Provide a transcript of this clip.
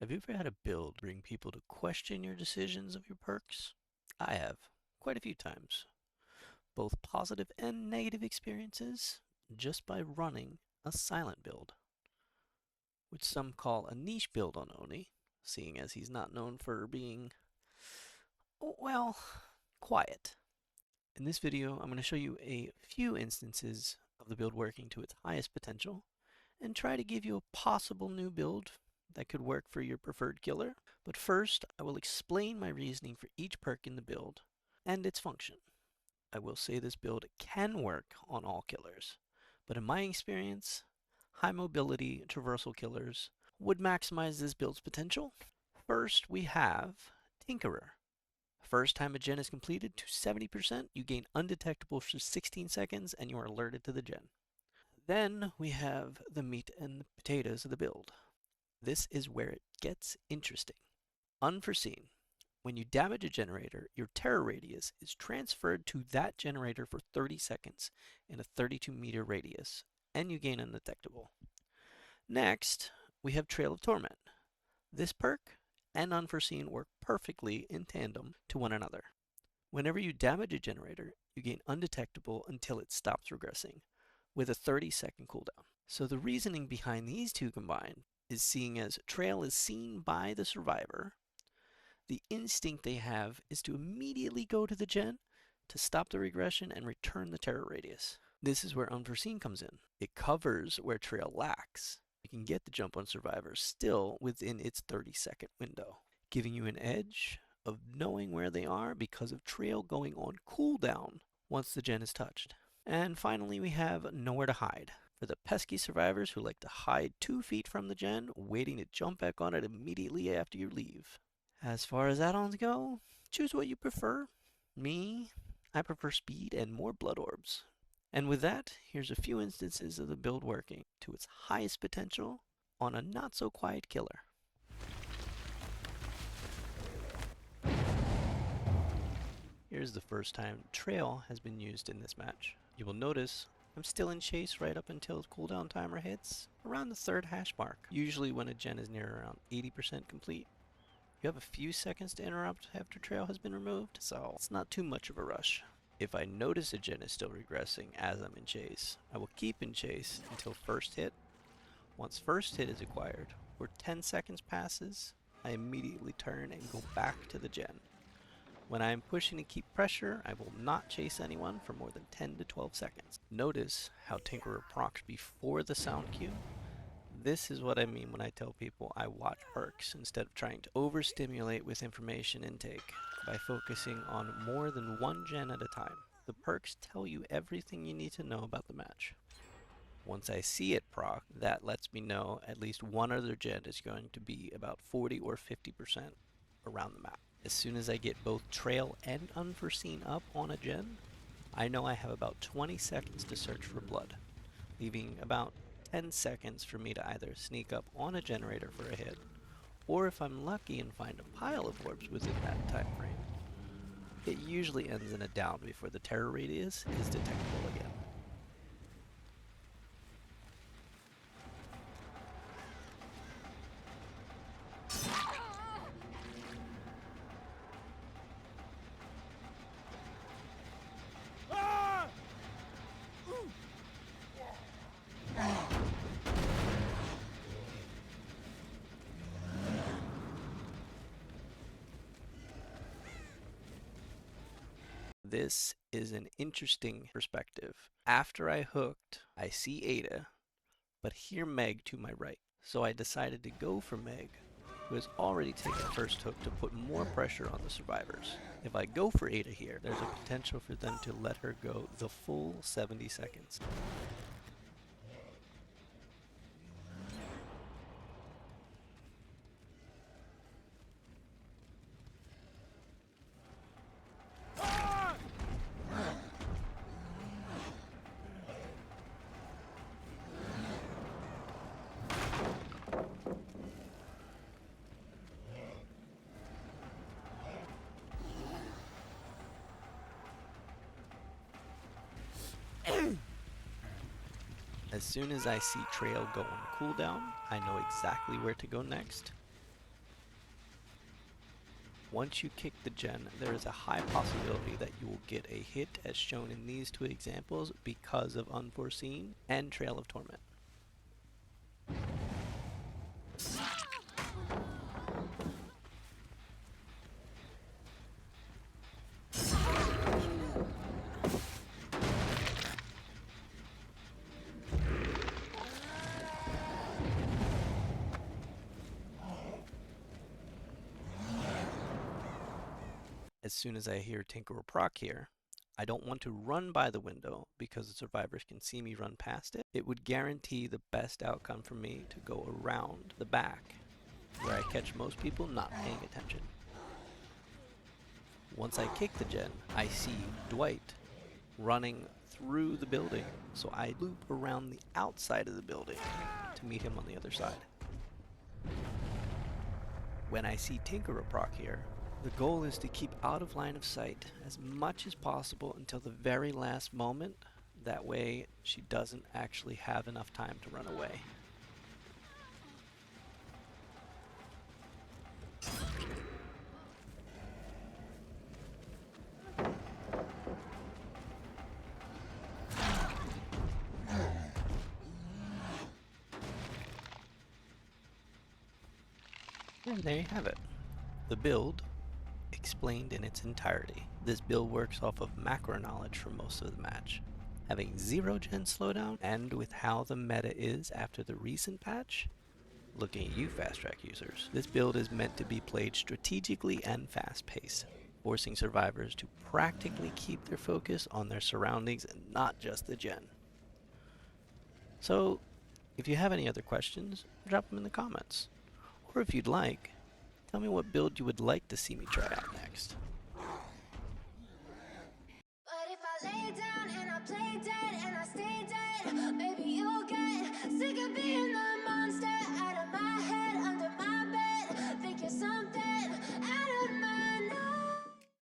Have you ever had a build bring people to question your decisions of your perks? I have, quite a few times. Both positive and negative experiences just by running a silent build, which some call a niche build on Oni, seeing as he's not known for being, well, quiet. In this video, I'm going to show you a few instances of the build working to its highest potential and try to give you a possible new build that could work for your preferred killer. But first, I will explain my reasoning for each perk in the build and its function. I will say this build can work on all killers, but in my experience, high mobility traversal killers would maximize this build's potential. First, we have Tinkerer. First time a gen is completed to 70%, you gain undetectable for 16 seconds and you are alerted to the gen. Then we have the meat and the potatoes of the build. This is where it gets interesting. Unforeseen. When you damage a generator, your terror radius is transferred to that generator for 30 seconds in a 32-meter radius, and you gain undetectable. Next, we have Trail of Torment. This perk and Unforeseen work perfectly in tandem to one another. Whenever you damage a generator, you gain undetectable until it stops regressing, with a 30-second cooldown. So the reasoning behind these two combined is seeing as Trail is seen by the survivor, the instinct they have is to immediately go to the gen to stop the regression and return the terror radius. This is where Unforeseen comes in. It covers where Trail lacks. You can get the jump on survivors still within its 30-second window, giving you an edge of knowing where they are because of Trail going on cooldown once the gen is touched. And finally, we have Nowhere to Hide. For the pesky survivors who like to hide 2 feet from the gen, waiting to jump back on it immediately after you leave. As far as add-ons go, choose what you prefer. Me, I prefer speed and more blood orbs. And with that, here's a few instances of the build working to its highest potential on a not-so-quiet killer. Here's the first time Trail has been used in this match. You will notice I'm still in chase right up until the cooldown timer hits around the 3rd hash mark, usually when a gen is near around 80% complete. You have a few seconds to interrupt after Trail has been removed, so it's not too much of a rush. If I notice a gen is still regressing as I'm in chase, I will keep in chase until first hit. Once first hit is acquired, or 10 seconds passes, I immediately turn and go back to the gen. When I am pushing to keep pressure, I will not chase anyone for more than 10 to 12 seconds. Notice how Tinkerer procs before the sound cue. This is what I mean when I tell people I watch perks instead of trying to overstimulate with information intake by focusing on more than one gen at a time. The perks tell you everything you need to know about the match. Once I see it proc, that lets me know at least one other gen is going to be about 40 or 50% around the map. As soon as I get both Trail and Unforeseen up on a gen, I know I have about 20 seconds to search for blood, leaving about 10 seconds for me to either sneak up on a generator for a hit, or if I'm lucky and find a pile of orbs within that time frame, it usually ends in a down before the terror radius is detectable again. This is an interesting perspective. After I hooked, I see Ada, but hear Meg to my right. So I decided to go for Meg, who has already taken first hook to put more pressure on the survivors. If I go for Ada here, there's a potential for them to let her go the full 70 seconds. As soon as I see Trail go on cooldown, I know exactly where to go next. Once you kick the gen, there is a high possibility that you will get a hit as shown in these two examples because of Unforeseen and Trail of Torment. As soon as I hear Tinker or Proc here, I don't want to run by the window because the survivors can see me run past it. It would guarantee the best outcome for me to go around the back, where I catch most people not paying attention. Once I kick the gen, I see Dwight running through the building, so I loop around the outside of the building to meet him on the other side. When I see Tinker or Proc here, the goal is to keep out of line of sight as much as possible until the very last moment. That way she doesn't actually have enough time to run away. And there you have it. The build explained in its entirety. This build works off of macro knowledge for most of the match. Having 0 gen slowdown, and with how the meta is after the recent patch, looking at you fast track users, this build is meant to be played strategically and fast paced, forcing survivors to practically keep their focus on their surroundings and not just the gen. So, if you have any other questions, drop them in the comments. Or if you'd like, tell me what build you would like to see me try out next.